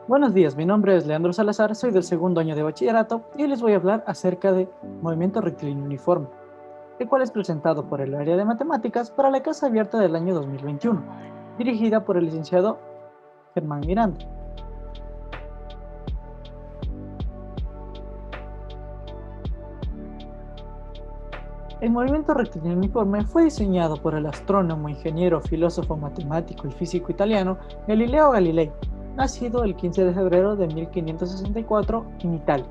Buenos días, mi nombre es Leandro Salazar, soy del segundo año de bachillerato y hoy les voy a hablar acerca de movimiento rectilíneo uniforme, el cual es presentado por el área de matemáticas para la clase abierta del año 2021, dirigida por el licenciado Germán Miranda. El movimiento rectilíneo uniforme fue diseñado por el astrónomo, ingeniero, filósofo, matemático y físico italiano Galileo Galilei, nacido el 15 de febrero de 1564 en Italia.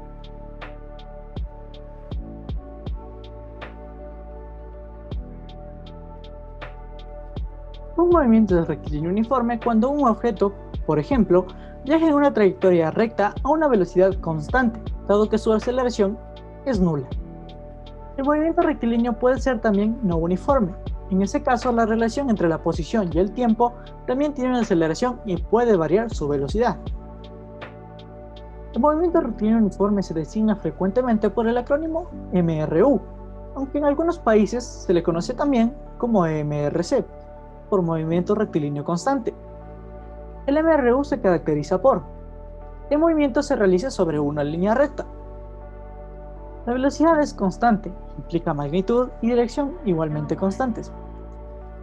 Un movimiento de rectilíneo uniforme cuando un objeto, por ejemplo, viaja en una trayectoria recta a una velocidad constante, dado que su aceleración es nula. El movimiento rectilíneo puede ser también no uniforme. En ese caso, la relación entre la posición y el tiempo también tiene una aceleración y puede variar su velocidad. El movimiento rectilíneo uniforme se designa frecuentemente por el acrónimo MRU, aunque en algunos países se le conoce también como MRC, por movimiento rectilíneo constante. El MRU se caracteriza por: el movimiento se realiza sobre una línea recta. La velocidad es constante, implica magnitud y dirección igualmente constantes.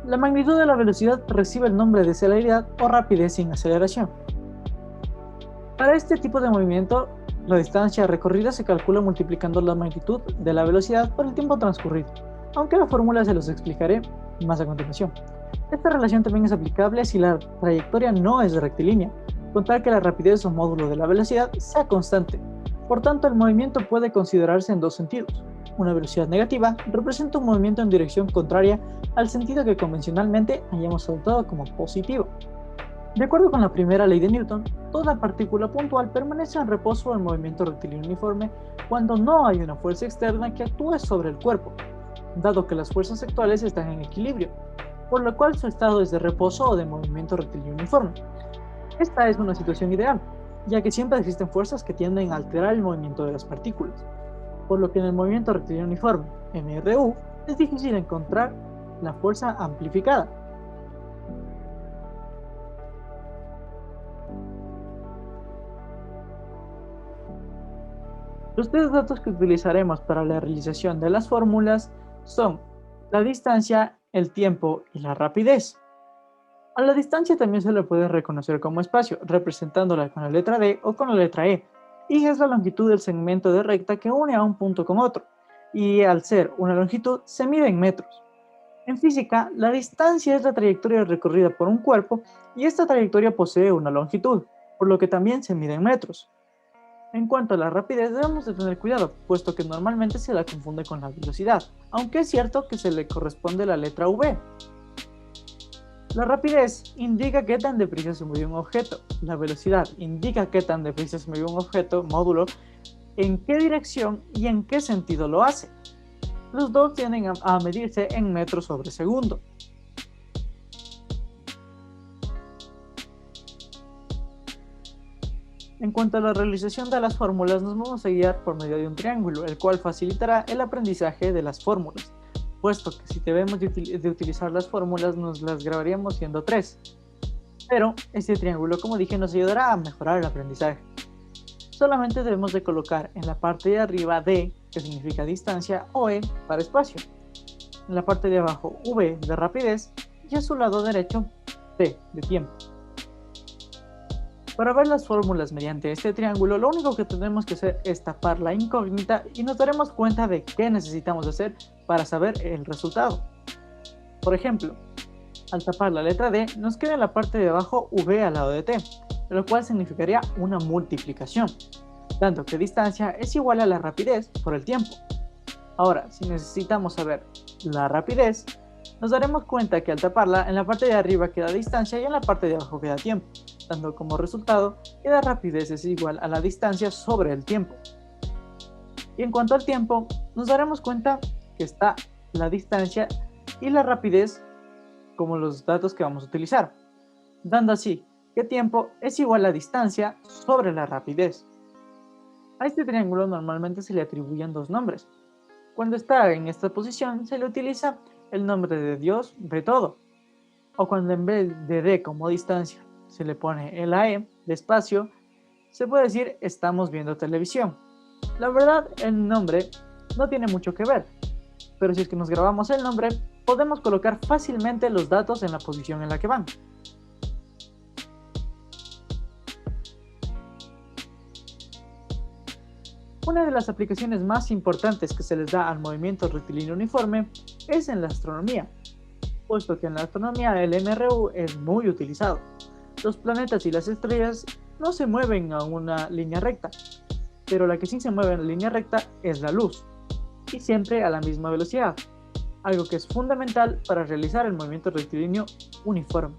La magnitud de la velocidad recibe el nombre de celeridad o rapidez sin aceleración. Para este tipo de movimiento, la distancia recorrida se calcula multiplicando la magnitud de la velocidad por el tiempo transcurrido, aunque la fórmula se los explicaré más a continuación. Esta relación también es aplicable si la trayectoria no es rectilínea, con tal que la rapidez o módulo de la velocidad sea constante. Por tanto, el movimiento puede considerarse en dos sentidos. Una velocidad negativa representa un movimiento en dirección contraria al sentido que convencionalmente hayamos adoptado como positivo. De acuerdo con la primera ley de Newton, toda partícula puntual permanece en reposo en movimiento rectilíneo uniforme cuando no hay una fuerza externa que actúe sobre el cuerpo, dado que las fuerzas actuales están en equilibrio, por lo cual su estado es de reposo o de movimiento rectilíneo uniforme. Esta es una situación ideal, ya que siempre existen fuerzas que tienden a alterar el movimiento de las partículas, por lo que en el movimiento rectilíneo uniforme, MRU, es difícil encontrar la fuerza amplificada. Los tres datos que utilizaremos para la realización de las fórmulas son la distancia, el tiempo y la rapidez. A la distancia también se le puede reconocer como espacio, representándola con la letra D o con la letra E, y es la longitud del segmento de recta que une a un punto con otro, y al ser una longitud se mide en metros. En física, la distancia es la trayectoria recorrida por un cuerpo y esta trayectoria posee una longitud, por lo que también se mide en metros. En cuanto a la rapidez, debemos de tener cuidado, puesto que normalmente se la confunde con la velocidad, aunque es cierto que se le corresponde la letra V. La rapidez indica qué tan deprisa se mueve un objeto. La velocidad indica qué tan deprisa se mueve un objeto, módulo, en qué dirección y en qué sentido lo hace. Los dos tienden a medirse en metros sobre segundo. En cuanto a la realización de las fórmulas, nos vamos a guiar por medio de un triángulo, el cual facilitará el aprendizaje de las fórmulas, puesto que si debemos de utilizar las fórmulas, nos las grabaríamos siendo tres. Pero este triángulo, como dije, nos ayudará a mejorar el aprendizaje. Solamente debemos de colocar en la parte de arriba D, que significa distancia, o E para espacio. En la parte de abajo V de rapidez y a su lado derecho T de tiempo. Para ver las fórmulas mediante este triángulo, lo único que tenemos que hacer es tapar la incógnita y nos daremos cuenta de qué necesitamos hacer para saber el resultado. Por ejemplo, al tapar la letra D, nos queda en la parte de abajo V al lado de T, lo cual significaría una multiplicación, dando que distancia es igual a la rapidez por el tiempo. Ahora, si necesitamos saber la rapidez, nos daremos cuenta que al taparla, en la parte de arriba queda distancia y en la parte de abajo queda tiempo, dando como resultado que la rapidez es igual a la distancia sobre el tiempo. Y en cuanto al tiempo, nos daremos cuenta que está la distancia y la rapidez como los datos que vamos a utilizar, dando así que tiempo es igual a distancia sobre la rapidez. A este triángulo normalmente se le atribuyen dos nombres. Cuando está en esta posición se le utiliza el nombre de Dios de todo, o cuando en vez de D como distancia se le pone la E de espacio, se puede decir estamos viendo televisión. La verdad, el nombre no tiene mucho que ver, pero si es que nos grabamos el nombre, podemos colocar fácilmente los datos en la posición en la que van. Una de las aplicaciones más importantes que se les da al movimiento rectilíneo uniforme es en la astronomía, puesto que en la astronomía el MRU es muy utilizado. Los planetas y las estrellas no se mueven a una línea recta, pero la que sí se mueve en línea recta es la luz, y siempre a la misma velocidad, algo que es fundamental para realizar el movimiento rectilíneo uniforme.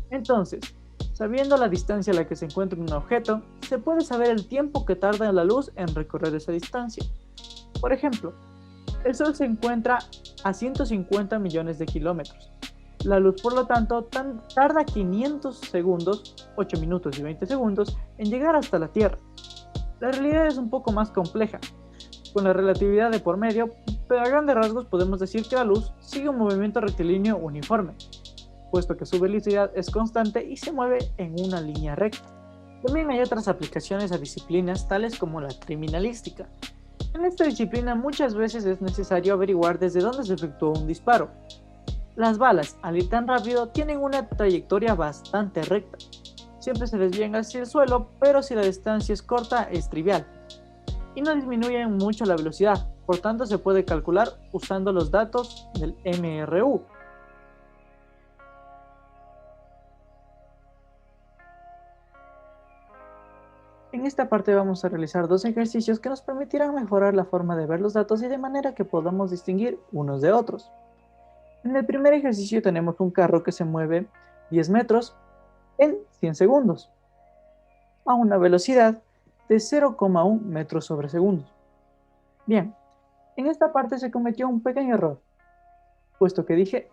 Entonces, sabiendo la distancia a la que se encuentra un objeto, se puede saber el tiempo que tarda la luz en recorrer esa distancia. Por ejemplo, el Sol se encuentra a 150 millones de kilómetros. La luz, por lo tanto, tarda 500 segundos, 8 minutos y 20 segundos, en llegar hasta la Tierra. La realidad es un poco más compleja, con la relatividad de por medio, pero a grandes rasgos podemos decir que la luz sigue un movimiento rectilíneo uniforme, puesto que su velocidad es constante y se mueve en una línea recta. También hay otras aplicaciones a disciplinas tales como la criminalística. En esta disciplina muchas veces es necesario averiguar desde dónde se efectuó un disparo. Las balas, al ir tan rápido, tienen una trayectoria bastante recta. Siempre se desvían hacia el suelo, pero si la distancia es corta es trivial. Y no disminuyen mucho la velocidad, por tanto se puede calcular usando los datos del MRU. En esta parte vamos a realizar dos ejercicios que nos permitirán mejorar la forma de ver los datos y de manera que podamos distinguir unos de otros. En el primer ejercicio tenemos un carro que se mueve 10 metros en 100 segundos a una velocidad de 0,1 metros sobre segundo. Bien, en esta parte se cometió un pequeño error, puesto que dije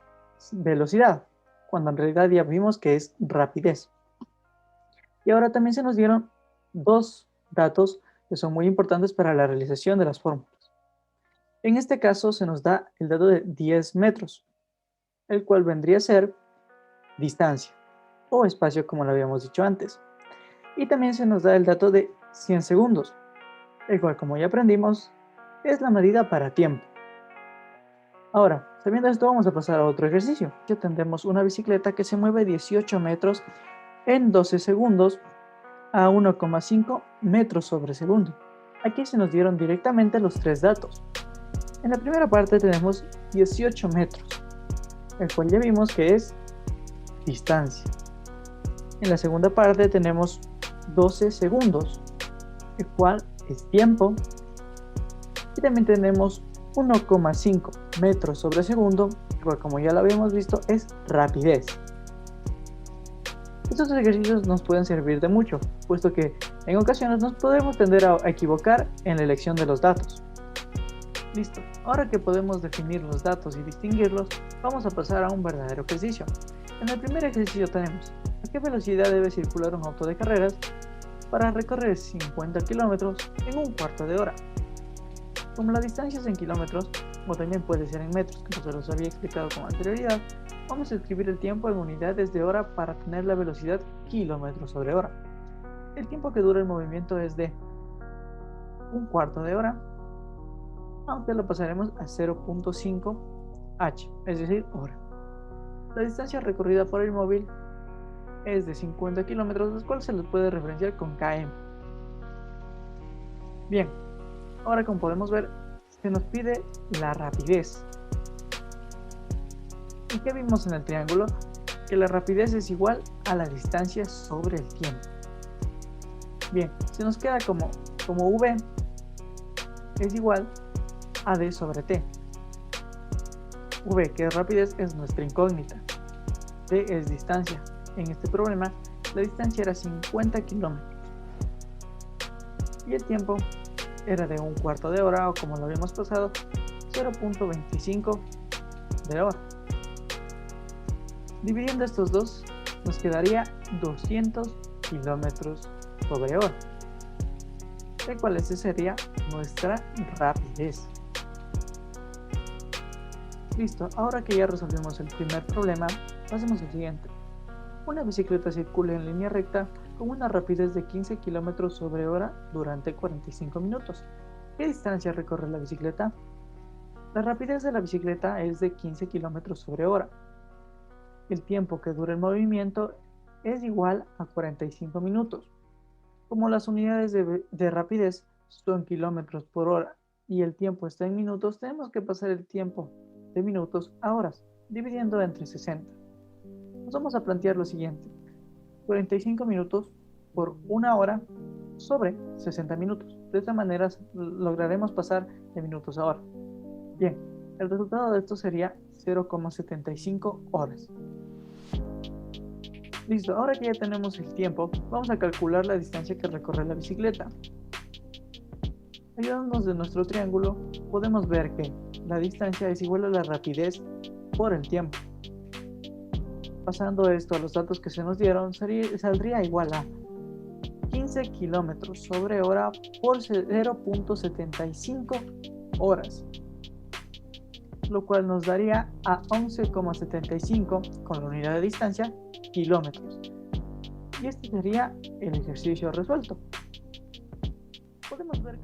velocidad, cuando en realidad ya vimos que es rapidez. Y ahora también se nos dieron dos datos que son muy importantes para la realización de las fórmulas. En este caso se nos da el dato de 10 metros, el cual vendría a ser distancia o espacio como lo habíamos dicho antes. Y también se nos da el dato de 100 segundos, el cual, como ya aprendimos, es la medida para tiempo. Ahora, sabiendo esto, vamos a pasar a otro ejercicio. Ya tendremos una bicicleta que se mueve 18 metros en 12 segundos a 1,5 metros sobre segundo. Aquí se nos dieron directamente los tres datos. En la primera parte tenemos 18 metros, el cual ya vimos que es distancia. En la segunda parte tenemos 12 segundos, el cual es tiempo. Y también tenemos 1,5 metros sobre segundo, el cual, como ya lo habíamos visto, es rapidez. Estos ejercicios nos pueden servir de mucho, puesto que en ocasiones nos podemos tender a equivocar en la elección de los datos. Listo, ahora que podemos definir los datos y distinguirlos, vamos a pasar a un verdadero ejercicio. En el primer ejercicio tenemos a qué velocidad debe circular un auto de carreras para recorrer 50 kilómetros en un cuarto de hora. Como la distancia es en kilómetros, o también puede ser en metros, como se los había explicado con anterioridad, vamos a escribir el tiempo en unidades de hora para tener la velocidad kilómetros sobre hora. El tiempo que dura el movimiento es de un cuarto de hora, aunque lo pasaremos a 0,5 h, es decir, hora. La distancia recorrida por el móvil es de 50 kilómetros, los cuales se los puede referenciar con km. Bien, ahora como podemos ver, se nos pide la rapidez. ¿Y qué vimos en el triángulo? Que la rapidez es igual a la distancia sobre el tiempo. Bien, se nos queda como v es igual a d sobre t. V, que es rapidez, es nuestra incógnita. T es distancia. En este problema, la distancia era 50 kilómetros. Y el tiempo era de un cuarto de hora, o como lo habíamos pasado, 0,25 de hora. Dividiendo estos dos, nos quedaría 200 kilómetros sobre hora, el cual ese sería nuestra rapidez. Listo, ahora que ya resolvimos el primer problema, pasemos al siguiente. Una bicicleta circula en línea recta con una rapidez de 15 km sobre hora durante 45 minutos. ¿Qué distancia recorre la bicicleta? La rapidez de la bicicleta es de 15 km sobre hora. El tiempo que dura el movimiento es igual a 45 minutos. Como las unidades de rapidez son kilómetros por hora y el tiempo está en minutos, tenemos que pasar el tiempo de minutos a horas, dividiendo entre 60. Nos vamos a plantear lo siguiente: 45 minutos por una hora sobre 60 minutos. De esta manera lograremos pasar de minutos a hora. Bien, el resultado de esto sería 0,75 horas. Listo, ahora que ya tenemos el tiempo, vamos a calcular la distancia que recorre la bicicleta. Ayudándonos de nuestro triángulo, podemos ver que la distancia es igual a la rapidez por el tiempo. Pasando esto a los datos que se nos dieron, saldría igual a 15 km sobre hora por 0,75 horas, lo cual nos daría a 11,75 con la unidad de distancia kilómetros. Y este sería el ejercicio resuelto.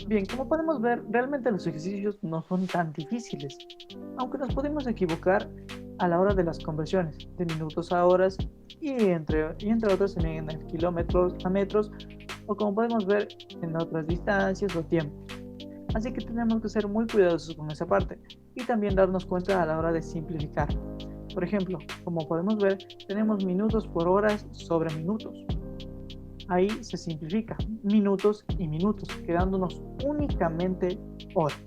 Bien, como podemos ver, realmente los ejercicios no son tan difíciles, aunque nos podemos equivocar a la hora de las conversiones de minutos a horas y entre otros también en kilómetros a metros, o como podemos ver en otras distancias o tiempos. Así que tenemos que ser muy cuidadosos con esa parte y también darnos cuenta a la hora de simplificar. Por ejemplo, como podemos ver, tenemos minutos por horas sobre minutos. Ahí se simplifica minutos y minutos, quedándonos únicamente horas.